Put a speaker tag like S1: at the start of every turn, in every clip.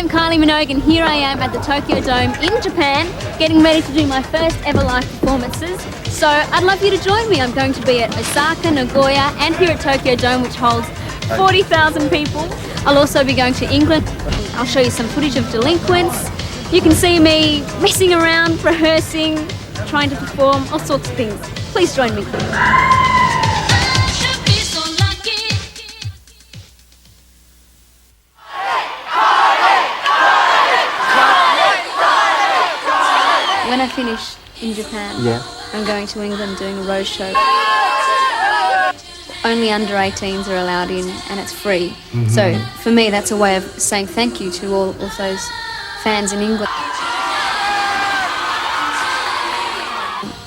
S1: I'm Kylie Minogue and here I am at the Tokyo Dome in Japan, getting ready to do my first ever live performances. So I'd love you to join me. I'm going to be at Osaka, Nagoya and here at Tokyo Dome, which holds 40,000 people. I'll also be going to England. I'll show you some footage of Delinquents. You can see me messing around, rehearsing, trying to perform, all sorts of things. Please join me. When I finish in Japan, I'm going to England doing a road show. Only under 18s are allowed in and it's free. So for me that's a way of saying thank you to all of those fans in England.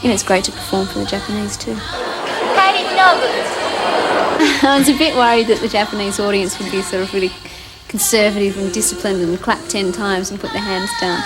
S1: You know, it's great to perform for the Japanese too. I was a bit worried that the Japanese audience would be sort of really conservative and disciplined and clap 10 times and put their hands down.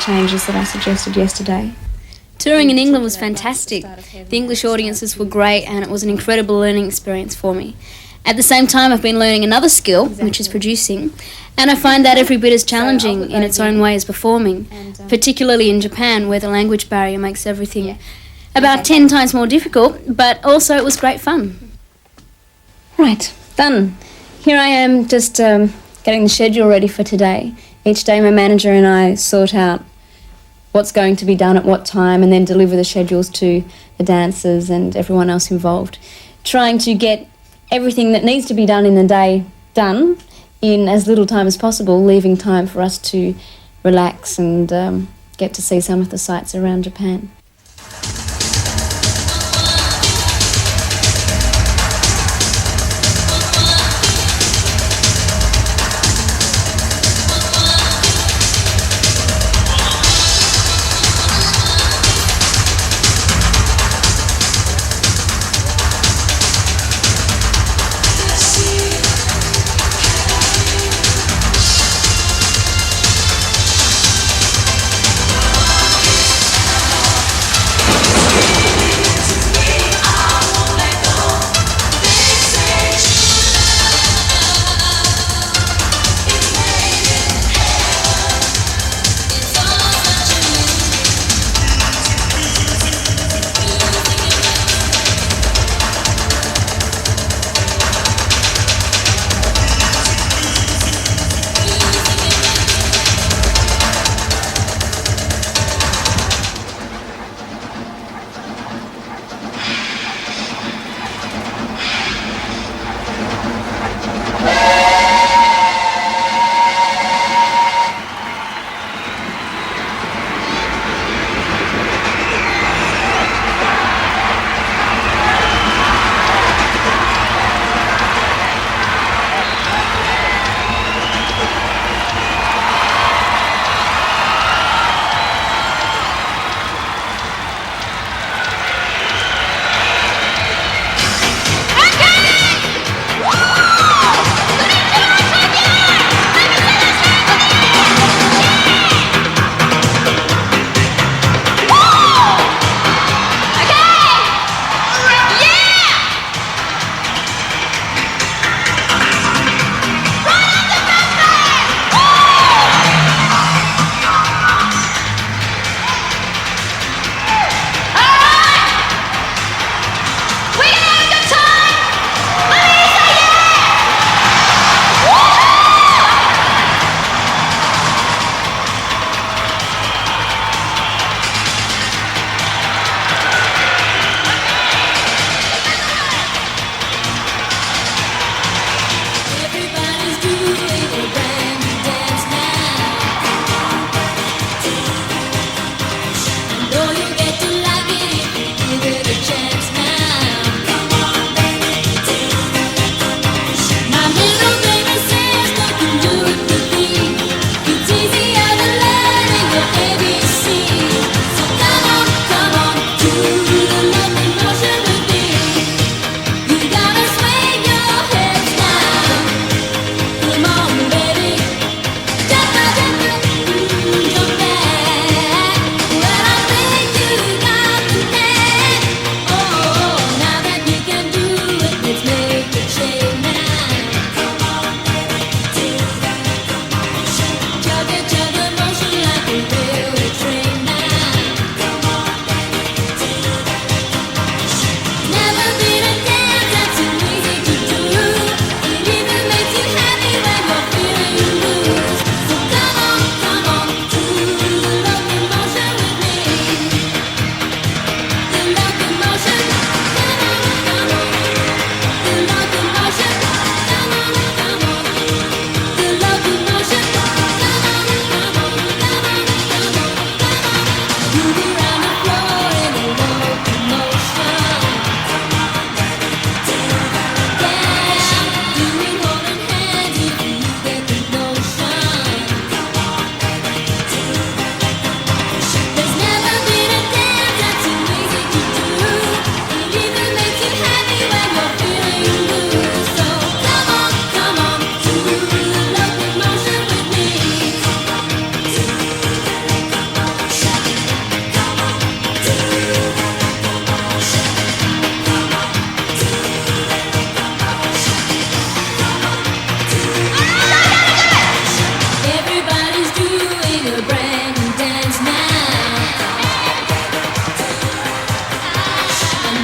S1: Changes that I suggested yesterday. Touring in England was fantastic. The English audiences were great and it was an incredible learning experience for me. At the same time I've been learning another skill, which is producing, and I find that every bit as challenging in its own way as performing, particularly in Japan where the language barrier makes everything about 10 times more difficult, but also it was great fun. Right, done. Here I am just getting the schedule ready for today. Each day my manager and I sort out what's going to be done at what time and then deliver the schedules to the dancers and everyone else involved. Trying to get everything that needs to be done in the day done in as little time as possible, leaving time for us to relax and get to see some of the sights around Japan.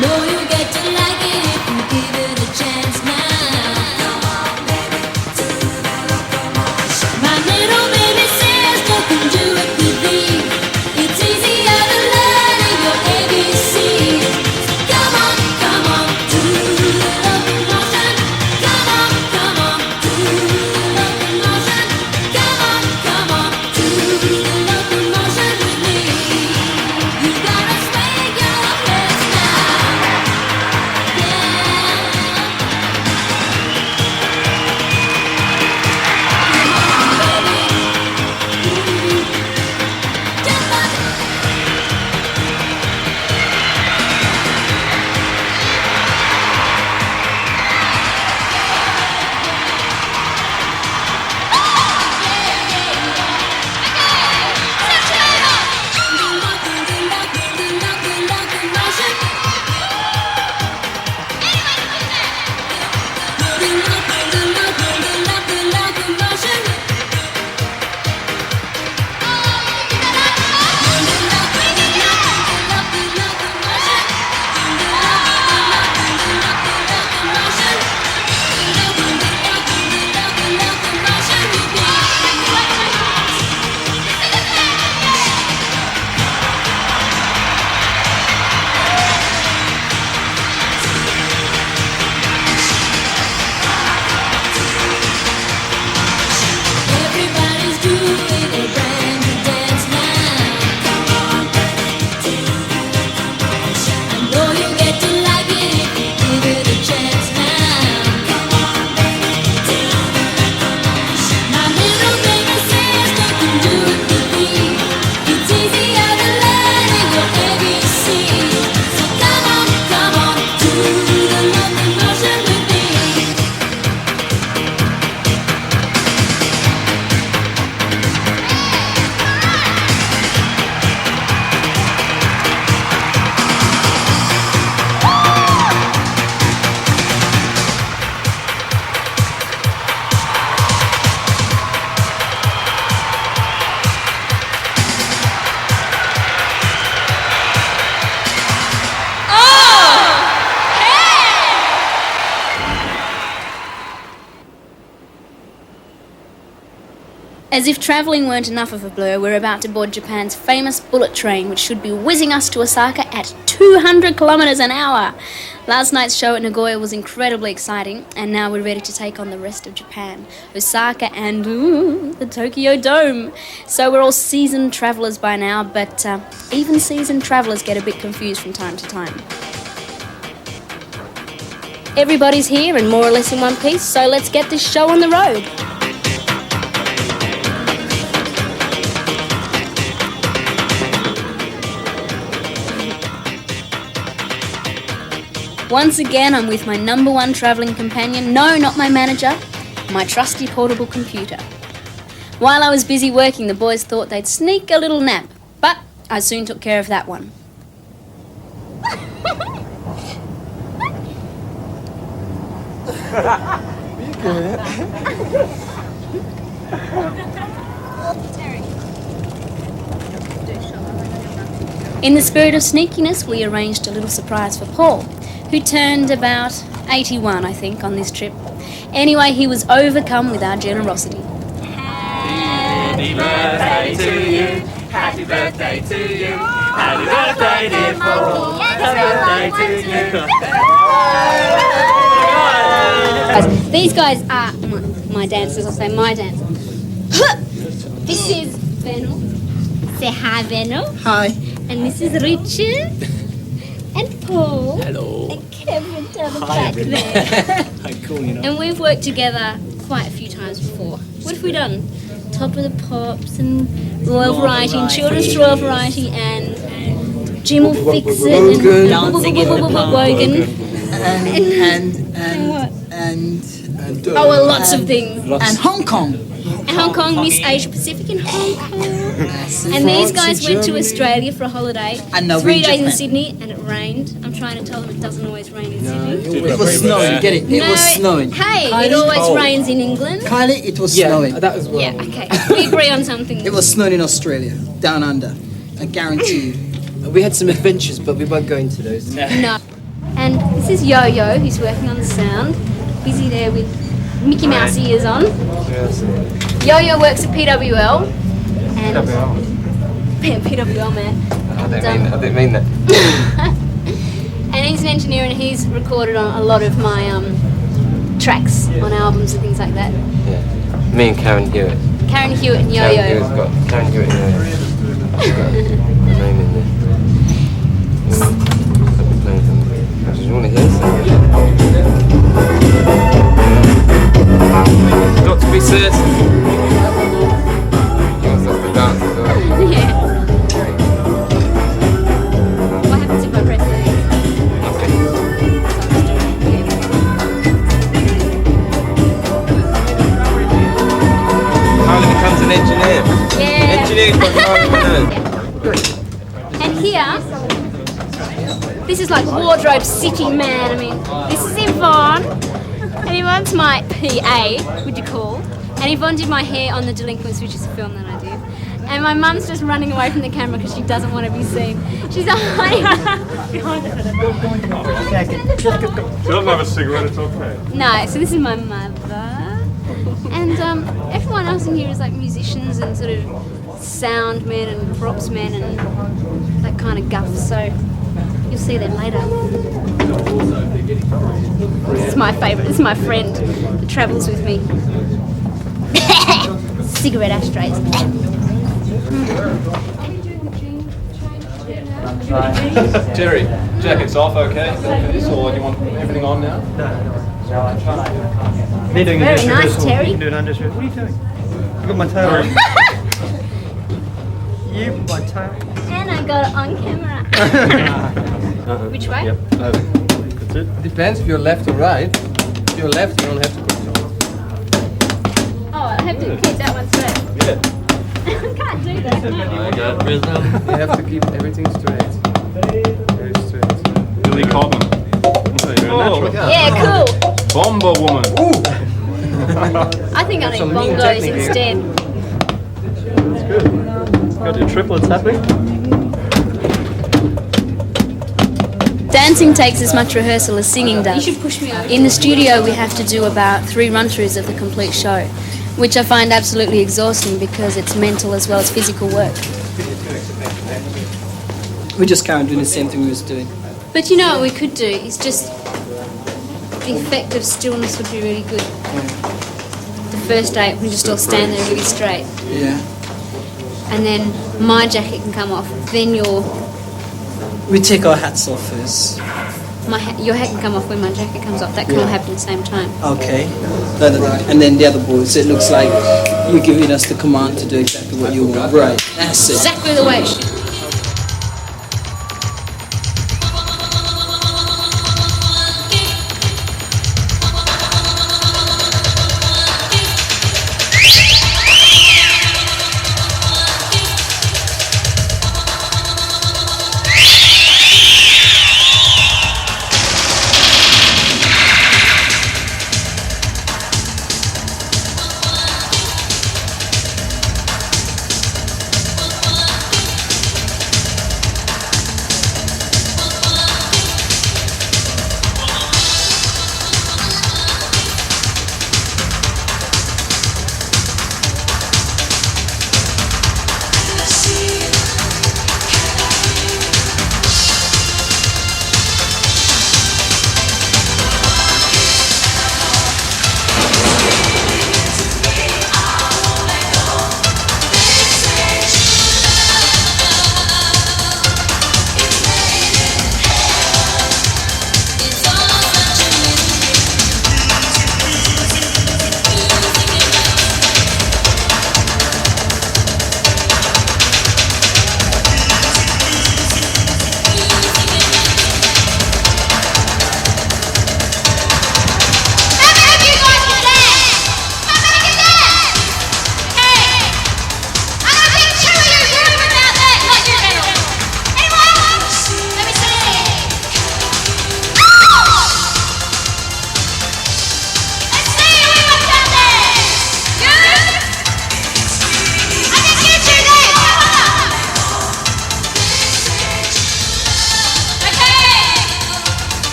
S2: Know you get to like it if you give it a chance.
S1: As if travelling weren't enough of a blur, we're about to board Japan's famous bullet train, which should be whizzing us to Osaka at 200 kilometres an hour. Last night's show at Nagoya was incredibly exciting, and now we're ready to take on the rest of Japan, Osaka and the Tokyo Dome. So we're all seasoned travellers by now, but even seasoned travellers get a bit confused from time to time. Everybody's here and more or less in one piece, so let's get this show on the road. Once again, I'm with my number one travelling companion. No, not my manager, my trusty portable computer. While I was busy working, the boys thought they'd sneak a little nap, but I soon took care of that one. In the spirit of sneakiness, we arranged a little surprise for Paul, who turned about 81, I think, on this trip. Anyway, he was overcome with our generosity.
S2: Happy birthday to you, happy birthday to you, happy birthday dear Paul, happy birthday to you.
S1: These guys are my dancers, I'll say my dancers. This is Benno. Say hi, Benno.
S3: Hi.
S1: And this is Richard. And Paul.
S2: Hello.
S1: And Kevin down the back there.
S2: How cool, you know.
S1: And we've worked together quite a few times before. What have we done? Top of the Pops and Royal Variety and Children's Royal Variety and Jim will fix it and
S3: Dancing in the Park.
S1: Wogan.
S3: And
S1: Oh, well, lots of things.
S3: and Hong Kong.
S1: And Hong Kong, Miss Asia Pacific in Hong Kong. And these guys went to Australia for a holiday.
S3: And now
S1: 3
S3: in
S1: days in
S3: Japan.
S1: Sydney, and it rained. I'm trying to tell them it doesn't always rain in Sydney.
S3: It was snowing, get it? It was snowing.
S1: Hey, it always rains in England.
S3: Kylie, it was snowing.
S2: that as well.
S1: Yeah, okay. We agree on something.
S3: It was snowing in Australia, down under. I guarantee you.
S4: We had some adventures, but we won't go into those.
S1: No. And this is Yo-Yo, who's working on the sound. Busy there with Mickey Mouse ears on. Yo-Yo works at PWL. And PWL, man.
S4: I didn't mean that.
S1: And he's an engineer and he's recorded on a lot of my tracks on albums and things like that.
S4: Yeah. Me and Karen Hewitt.
S1: Karen Hewitt and
S4: Karen
S1: Yo-Yo.
S4: Hewitt's got Karen Hewitt and Yo-Yo. She's got her name in there. I've been playing some. Do you want to hear something? Got to be certain. You want us to dance as well?
S1: Yeah. What happens if I press it?
S4: Nothing. Kylie becomes an engineer.
S1: Yeah.
S4: Engineering by Kylie.
S1: And here, this is like wardrobe city, man. I mean, this is Yvonne. And Yvonne mum's my PA, would you call, and Yvonne did my hair on The Delinquents, which is a film that I did. And my mum's just running away from the camera because she doesn't want to be seen. She's hiding behind it.
S2: She doesn't have a cigarette, it's okay.
S1: No, so this is my mother. And everyone else in here is like musicians and sort of sound men and props men and that kind of guff. So you'll see them later. This is my favourite. This is my friend that travels with me. Cigarette ashtrays.
S2: Terry, jacket's off, okay? For this, or do you want everything on now?
S5: They're doing
S1: Very nice, Terry.
S5: You can do an undress. What are you doing? I got my tail on. You, my tail.
S1: And I got it on camera. Which way?
S5: Yep. That's it.
S4: Depends if you're left or right. If you're left, you don't have to put it on.
S1: Oh, I have to keep that one straight.
S2: Yeah.
S1: I can't do that.
S4: I got rhythm. You have to keep everything straight. Very straight.
S2: Billy Cobham. Oh,
S1: Yeah, cool.
S2: Bomber woman.
S1: I think I need
S4: Some neat
S1: bongos
S4: technique here.
S1: instead.
S5: That's good. Got your triplets happening.
S1: Dancing takes as much rehearsal as singing does. In the studio, we have to do about 3 run-throughs of the complete show, which I find absolutely exhausting because it's mental as well as physical work.
S3: We just carried on doing the same thing we was doing.
S1: But you know what we could do is just the effect of stillness would be really good. The first day we just all stand there really straight,
S3: Yeah.
S1: and then my jacket can come off. Then
S3: We take our hats off first.
S1: your hat can come off when my jacket comes off. That can all happen at the same time.
S3: Okay. And then the other boys, it looks like you're giving us the command to do exactly what you want. Right. That's it.
S1: Exactly the way it should.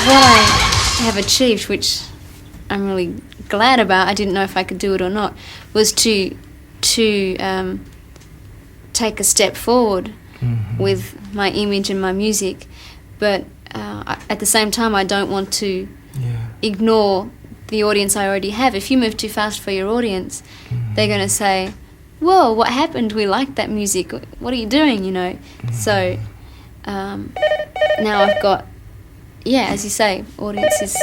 S1: What I have achieved, which I'm really glad about, I didn't know if I could do it or not, was to take a step forward with my image and my music. But at the same time, I don't want to ignore the audience I already have. If you move too fast for your audience, they're going to say, whoa, what happened? We like that music. What are you doing, you know? So now I've got, as you say, audiences.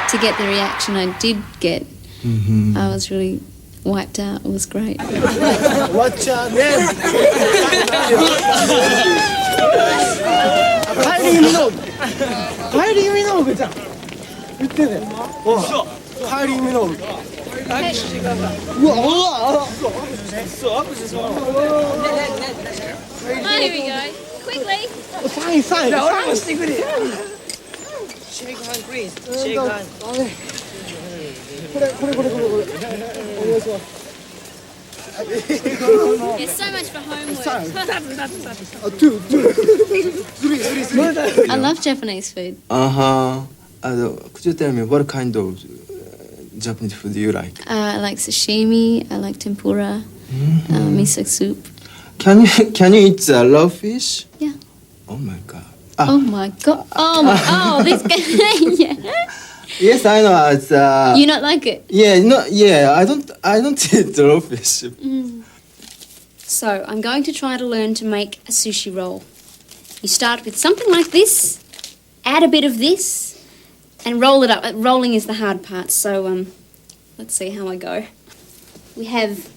S1: To get the reaction I did get, I was really wiped out. It was great.
S6: What's your name? Kylie Minogue. Kylie Minogue じゃん。言ってね。Kylie Minogue.
S1: Oh, here we go. Quickly.
S6: Sign.
S7: Shake hand, please. Shake hand.
S6: これ。お願いします。
S1: Yes, so much for homework.
S6: Two. Three.
S1: I love Japanese food.
S4: Could you tell me what kind of Japanese food do you like?
S1: I like sashimi. I like tempura. Miso soup.
S4: Can you eat the raw fish?
S1: Yeah.
S4: Oh my god.
S1: Oh my god. Oh, this guy. Yeah.
S4: Yes, I know. It's
S1: You not like it?
S4: Yeah, no, yeah. I don't eat raw fish.
S1: So I'm going to try to learn to make a sushi roll. You start with something like this, add a bit of this, and roll it up. Rolling is the hard part, so let's see how I go. We have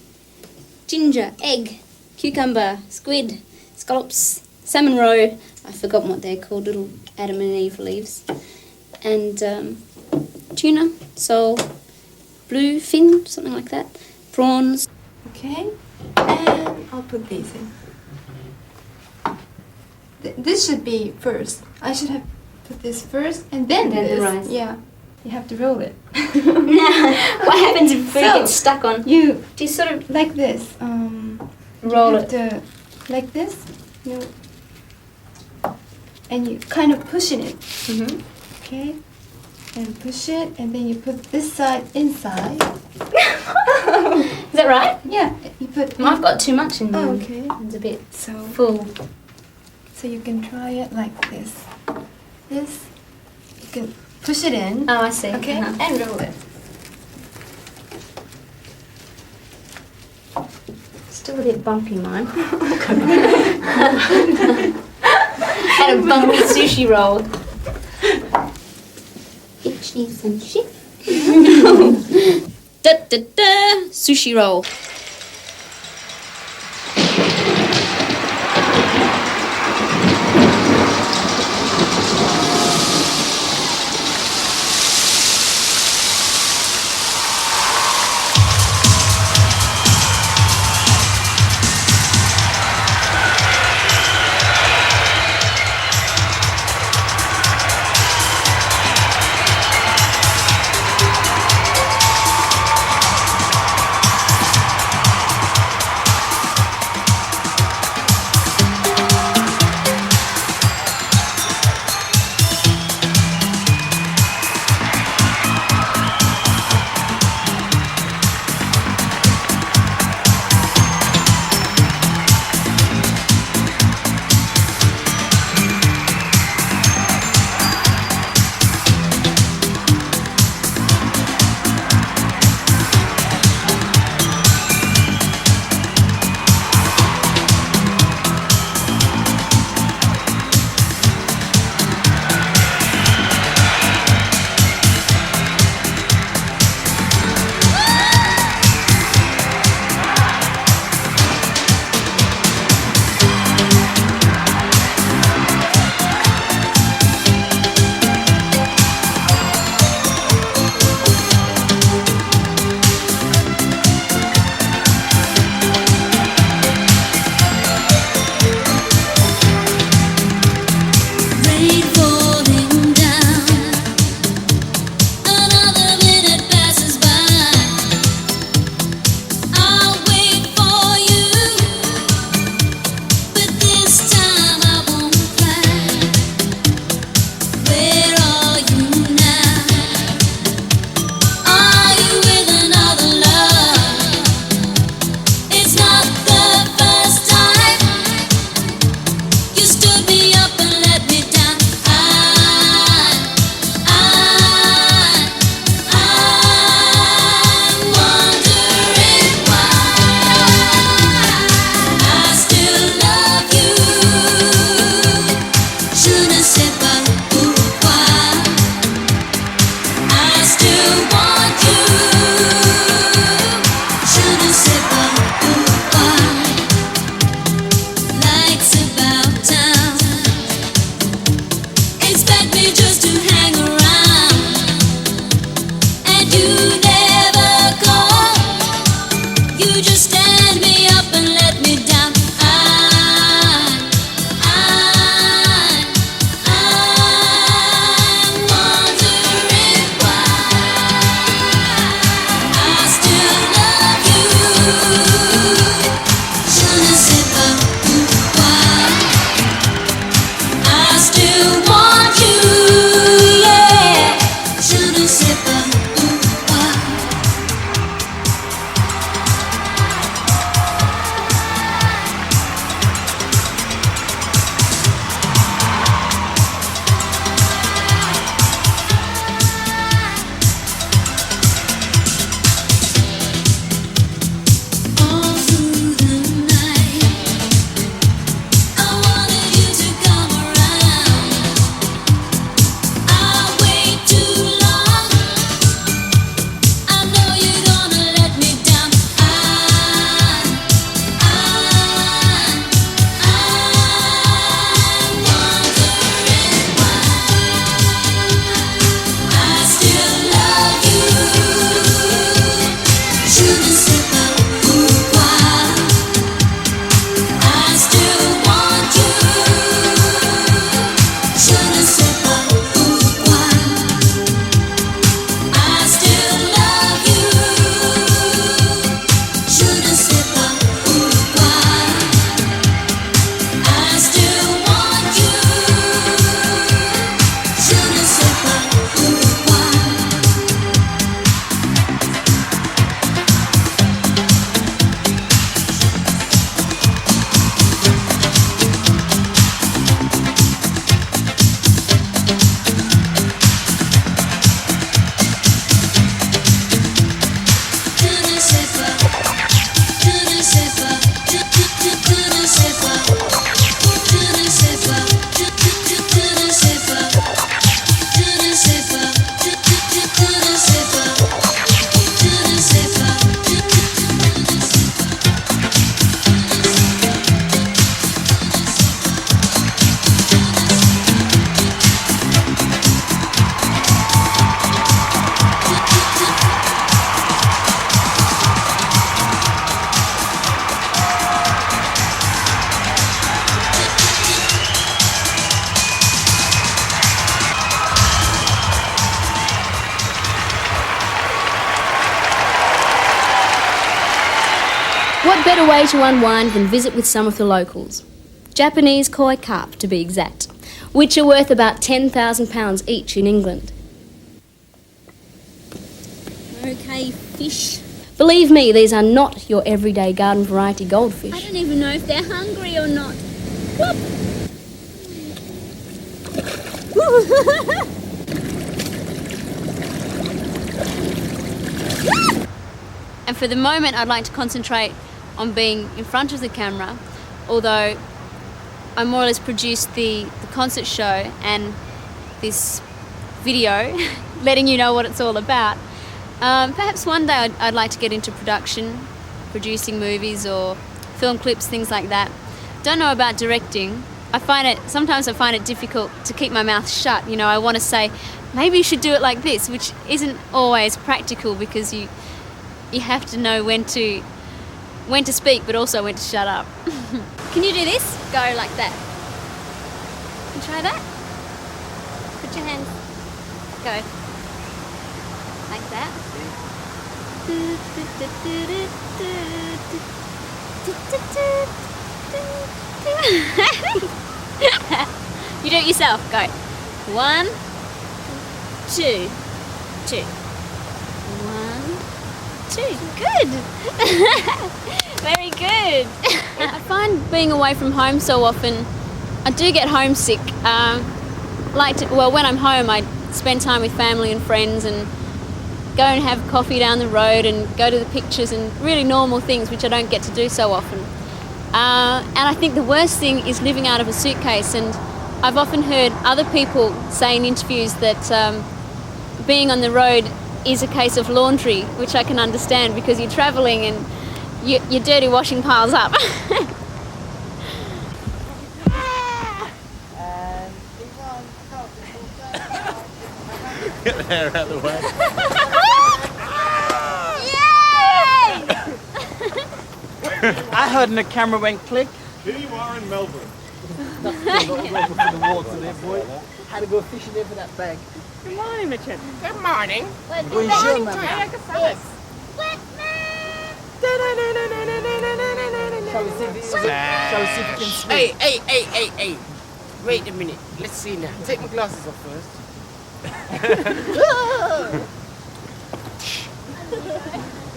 S1: ginger, egg, cucumber, squid, scallops, salmon roe. I've forgotten what they're called, little Adam and Eve leaves. And tuna, sole, bluefin, something like that, prawns.
S8: Okay, and I'll put these in. This should be first. I should have put this first and then
S1: Then the
S8: this.
S1: rice.
S8: Yeah, you have to roll it.
S1: What happens if food
S8: So,
S1: gets stuck on?
S8: You
S1: Do you sort of
S8: like this.
S1: roll
S8: you
S1: it?
S8: have to, like this. You and you kind of pushing it.
S1: Mm-hmm.
S8: Okay, and push it, and then you put this side inside.
S1: Is that right?
S8: Yeah, you put.
S1: I've got too much in there.
S8: Oh, okay.
S1: It's a bit
S8: So
S1: full.
S8: So you can try it like this. This, you can push it in.
S1: Oh, I see.
S8: Okay,
S1: Uh-huh.
S8: and roll it.
S1: Still a bit bumpy, mine. Had a bumpy sushi roll. Itchy sushi. Da da da! Sushi roll. What better way to unwind than visit with some of the locals? Japanese koi carp, to be exact, which are worth about £10,000 each in England. Okay, fish. Believe me, these are not your everyday garden variety goldfish. I don't even know if they're hungry or not. Whoop. And for the moment, I'd like to concentrate on being in front of the camera, although I more or less produced the concert show and this video, letting you know what it's all about. Perhaps one day I'd like to get into production, producing movies or film clips, things like that. Don't know about directing. Sometimes I find it difficult to keep my mouth shut. You know, I want to say, maybe you should do it like this, which isn't always practical because you have to know when to speak, but also when to shut up. Can you do this? Go like that. Can you try that? Put your hands. Go. Like that. You do it yourself. Go. 1, 2, 2. 1, 2. Good. Very good. I find being away from home so often, I do get homesick. When I'm home, I spend time with family and friends and go and have coffee down the road and go to the pictures and really normal things which I don't get to do so often. And I think the worst thing is living out of a suitcase, and I've often heard other people say in interviews that being on the road is a case of laundry, which I can understand because you're travelling and your dirty washing piles up.
S5: Get the hair out of the way.
S1: Yay!
S6: I heard and the camera went click.
S5: Here you are in Melbourne.
S6: That's the water there, boy. Had to go fishing there for that bag.
S7: Good morning, Richard.
S2: Good morning.
S6: Bonjour, man. Shall we see if we can swim?
S2: Hey. Wait a minute. Let's see now.
S6: Take my glasses off first.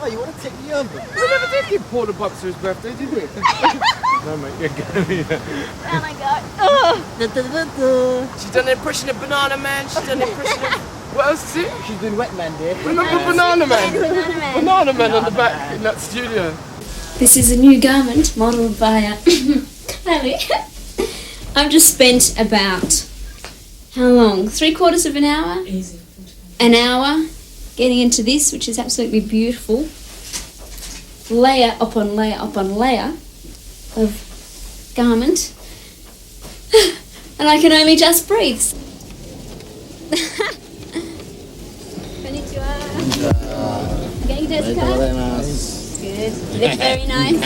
S6: Oh, you want to take me over? We never did give Paul a box for his birthday, did we?
S5: No, mate, you're going to be there.
S1: Oh my god.
S2: She's done an impression of Banana Man. She's done an impression of... What else is it?
S6: She's doing Wet Man there.
S2: Remember Banana Man?
S1: Banana Man.
S2: Banana Man on the back in that studio.
S1: This is a new garment modelled by Kylie. I've just spent about, how long? 3/4 of an hour?
S7: Easy.
S1: An hour getting into this, which is absolutely beautiful. Layer upon layer upon layer of garment. And I can only just breathe. Konnichiwa. Genki desu ka? Good. You look very nice.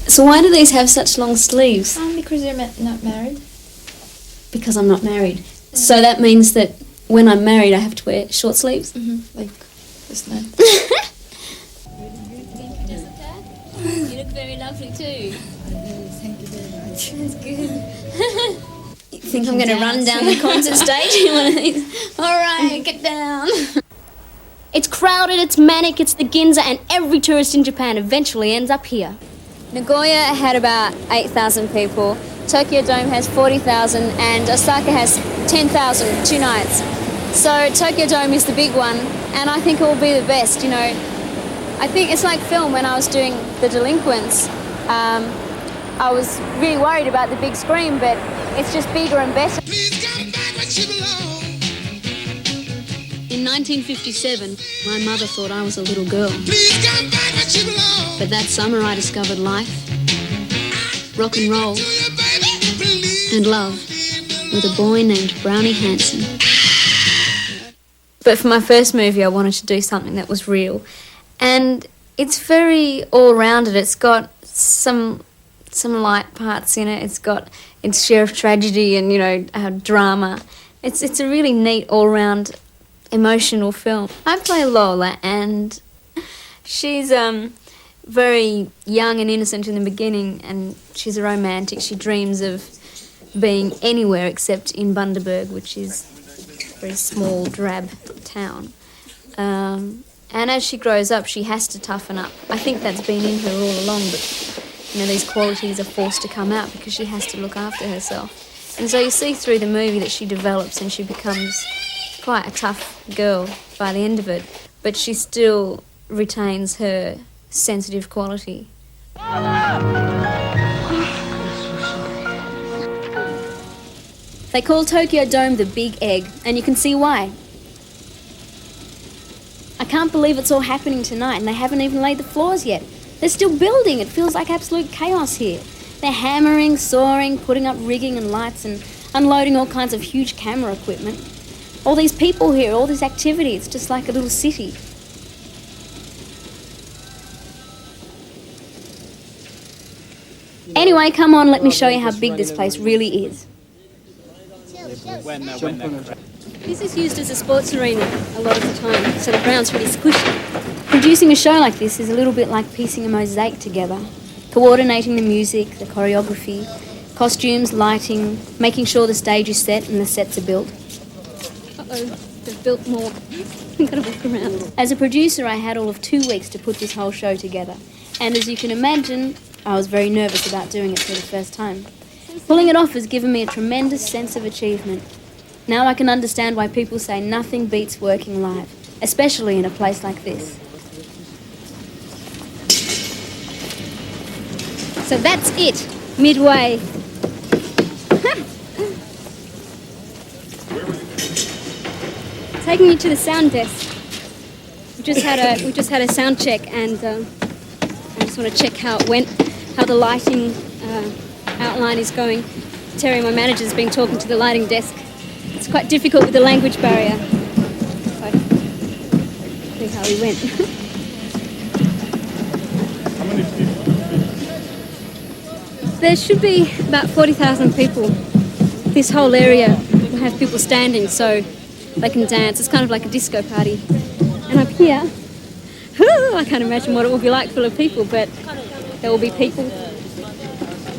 S1: So why do these have such long sleeves?
S8: Because you're not married.
S1: Because I'm not married. So that means that when I'm married, I have to wear short sleeves?
S8: Like this night.
S1: You look very lovely too.
S8: Thank you very much.
S1: That's good. You think I'm going to run down the concert stage in one of these? Alright, get down. It's crowded, it's manic, it's the Ginza, and every tourist in Japan eventually ends up here. Nagoya had about 8,000 people, Tokyo Dome has 40,000, and Osaka has 10,000, 2 nights. So Tokyo Dome is the big one, and I think it will be the best, you know. I think it's like film. When I was doing The Delinquents, I was really worried about the big screen, but it's just bigger and better.
S9: Please come back where you belong.
S1: In 1957, my mother thought I was a little girl.
S9: Please come back where you belong.
S1: But that summer I discovered life, rock and roll,
S9: To you, baby, please.
S1: and love with a boy named Brownie Hanson. But for my first movie, I wanted to do something that was real. And it's very all-rounded. It's got some light parts in it. It's got its share of tragedy and, you know, drama. It's a really neat all-round emotional film. I play Lola, and She's very young and innocent in the beginning, and she's a romantic. She dreams of being anywhere except in Bundaberg, which is a very small, drab town. And as she grows up, she has to toughen up. I think that's been in her all along, but you know, these qualities are forced to come out because she has to look after herself. And so you see through the movie that she develops and she becomes quite a tough girl by the end of it, but she still retains her sensitive quality. They call Tokyo Dome the Big Egg, and you can see why. I can't believe it's all happening tonight and they haven't even laid the floors yet. They're still building. It feels like absolute chaos here. They're hammering, sawing, putting up rigging and lights and unloading all kinds of huge camera equipment. All these people here, all this activity, it's just like a little city. Anyway, come on, let me show you how big this place really is. This is used as a sports arena a lot of the time, so the ground's really squishy. Producing a show like this is a little bit like piecing a mosaic together, coordinating the music, the choreography, costumes, lighting, making sure the stage is set and the sets are built. Uh-oh, they've built more. I've got to walk around. As a producer, I had all of 2 weeks to put this whole show together, and as you can imagine, I was very nervous about doing it for the first time. Pulling it off has given me a tremendous sense of achievement. Now I can understand why people say nothing beats working live, especially in a place like this. So that's it, midway. Taking you to the sound desk. We just had a sound check, and I just want to check how it went, how the lighting outline is going. Terry, my manager, has been talking to the lighting desk. It's quite difficult with the language barrier. So, see how he went. There should be about 40,000 people. This whole area will have people standing so they can dance. It's kind of like a disco party. And up here, I can't imagine what it will be like full of people, but there will be people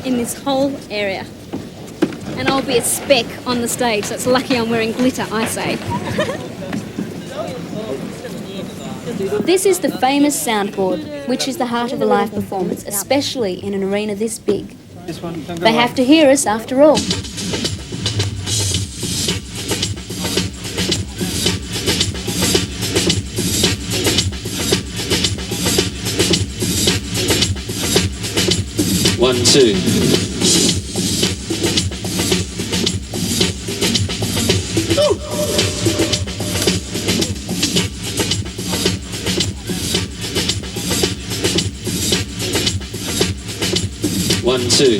S1: in this whole area. And I'll be a speck on the stage, so it's lucky I'm wearing glitter, I say. This is the famous soundboard, which is the heart of a live performance, especially in an arena this big. They have to hear us after all.
S10: One, two. 1, 2.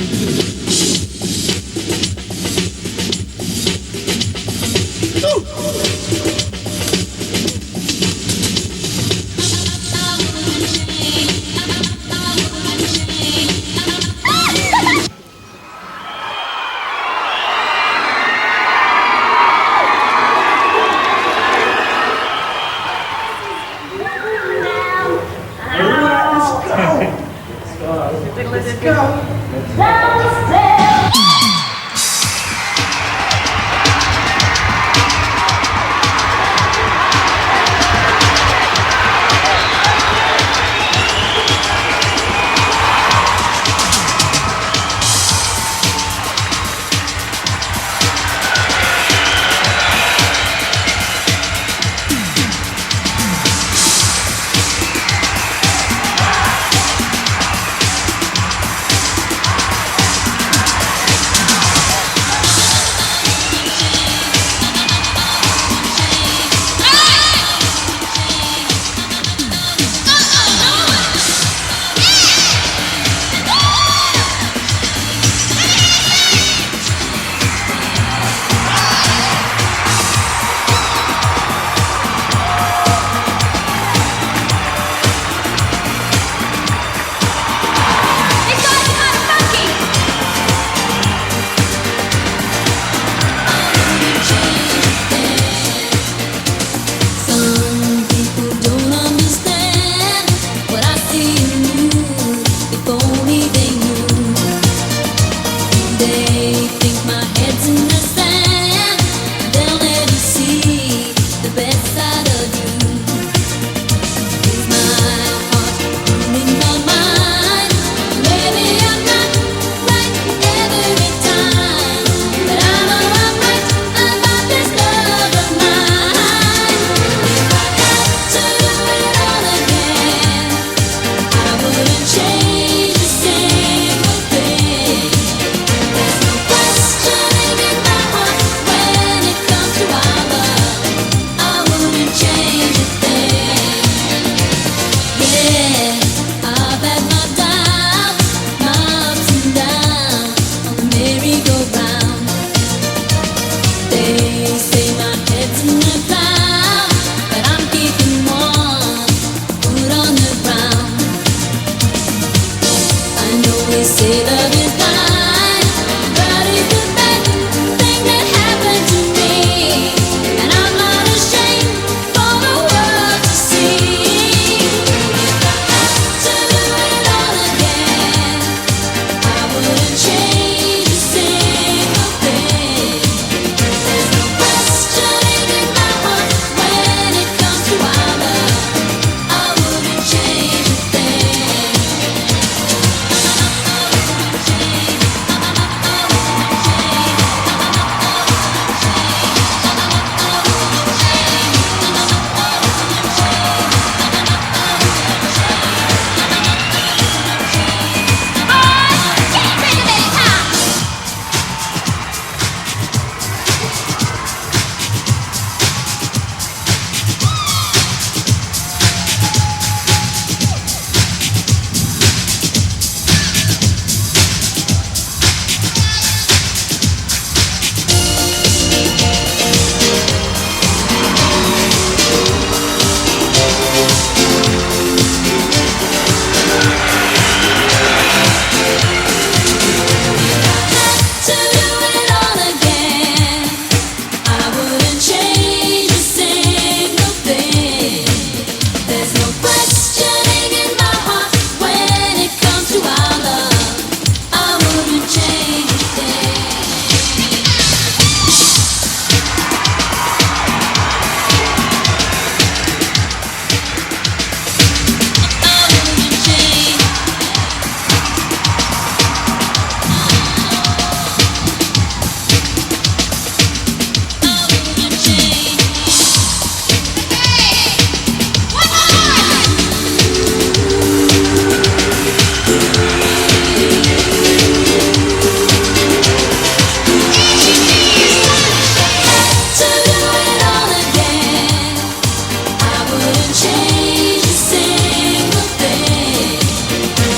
S10: change a single thing.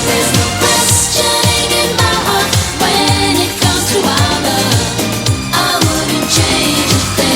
S10: There's no questioning in my heart when it comes to our love. I wouldn't change a thing.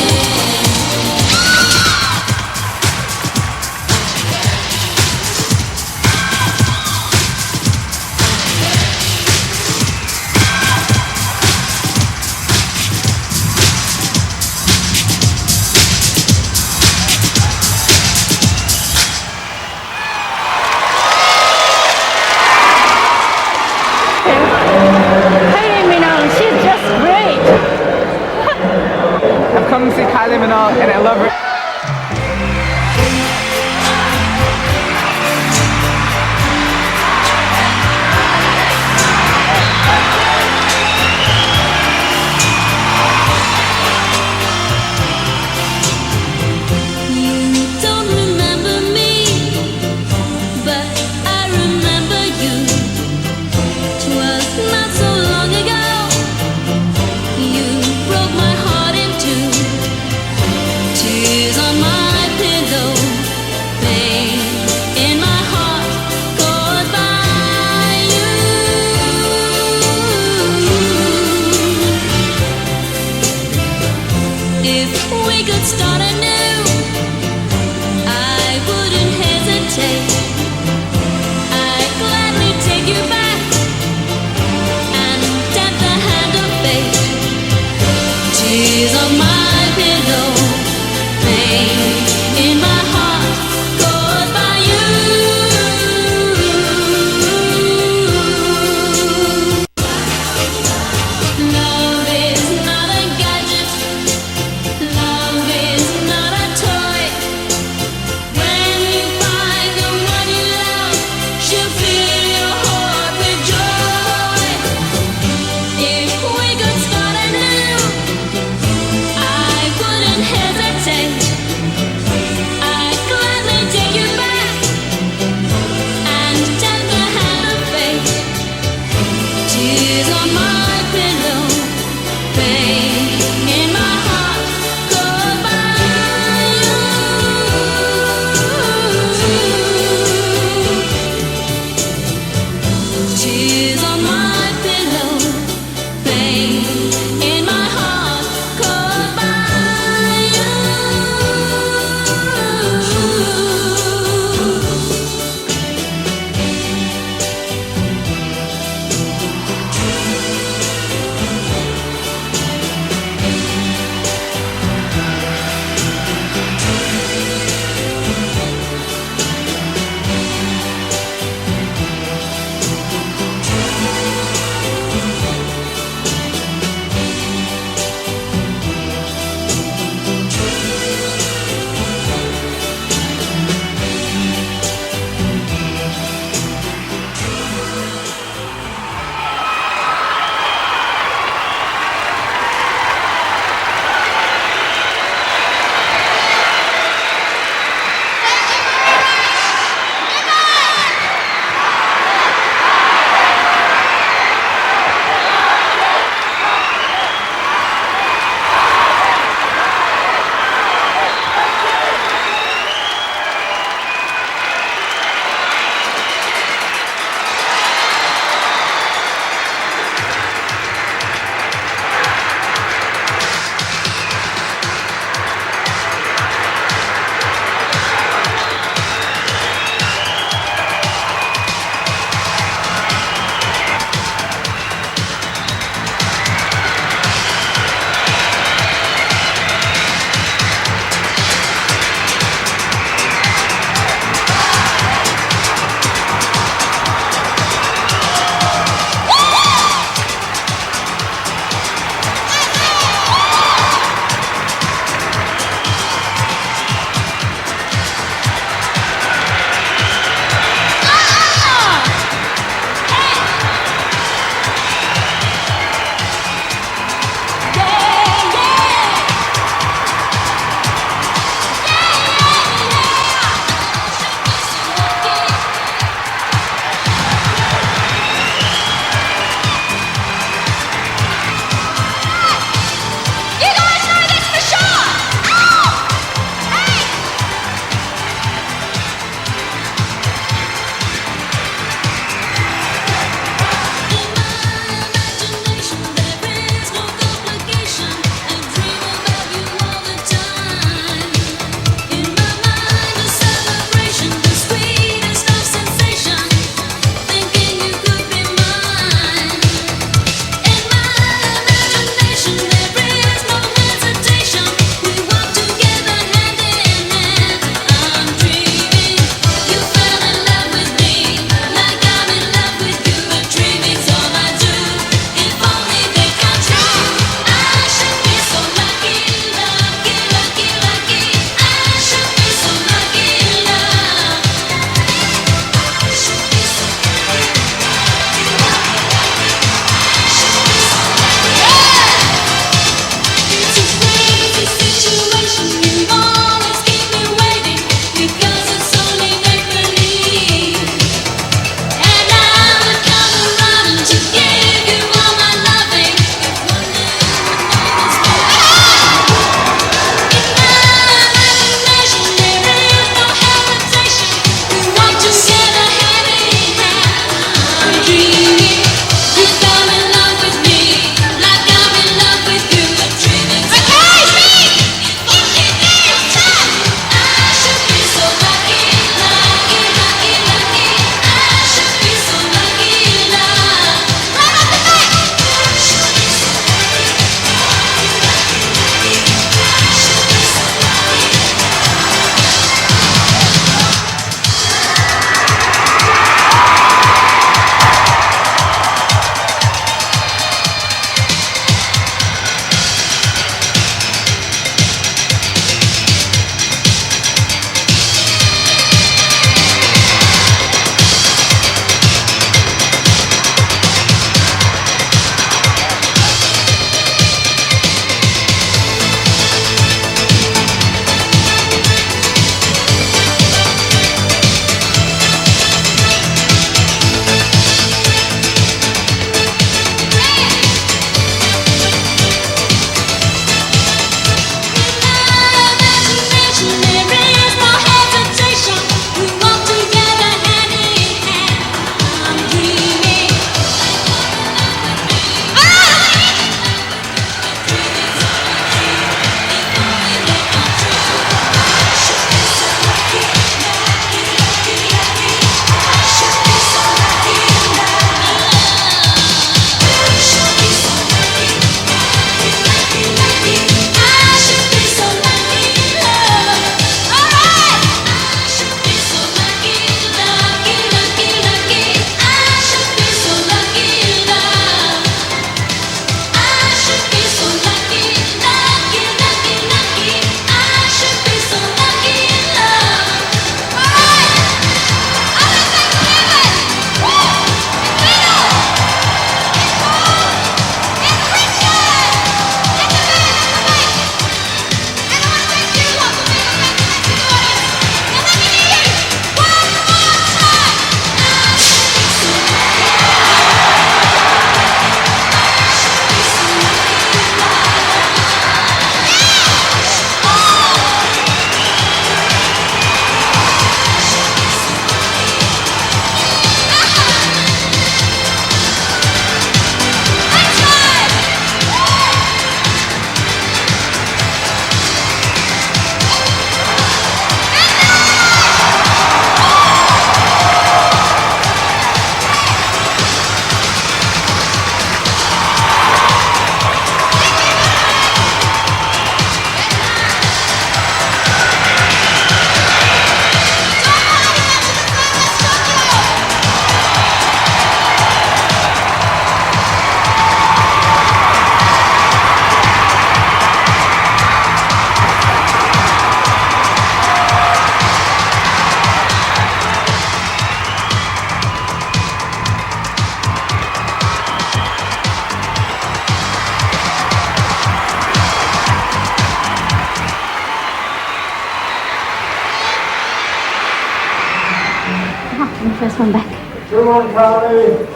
S1: I'm the first one back.
S5: Good morning, Kylie.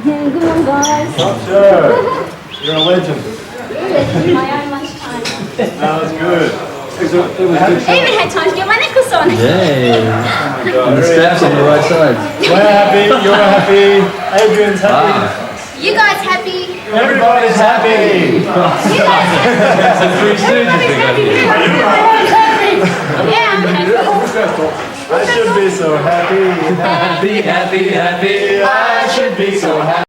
S1: Yeah, good one, guys.
S5: Sure. You're a legend.
S1: My own lunchtime.
S5: That was good.
S1: I even had time to get my necklace on.
S2: Yay! And the straps on the right side.
S5: We're happy. You're happy. Adrian's happy.
S1: You guys happy?
S5: Everybody's happy.
S1: You guys
S2: Some Three Stooges we got here.
S1: Yeah, I'm happy.
S5: I should be so happy.
S2: Happy, happy, happy.
S5: I should be so happy.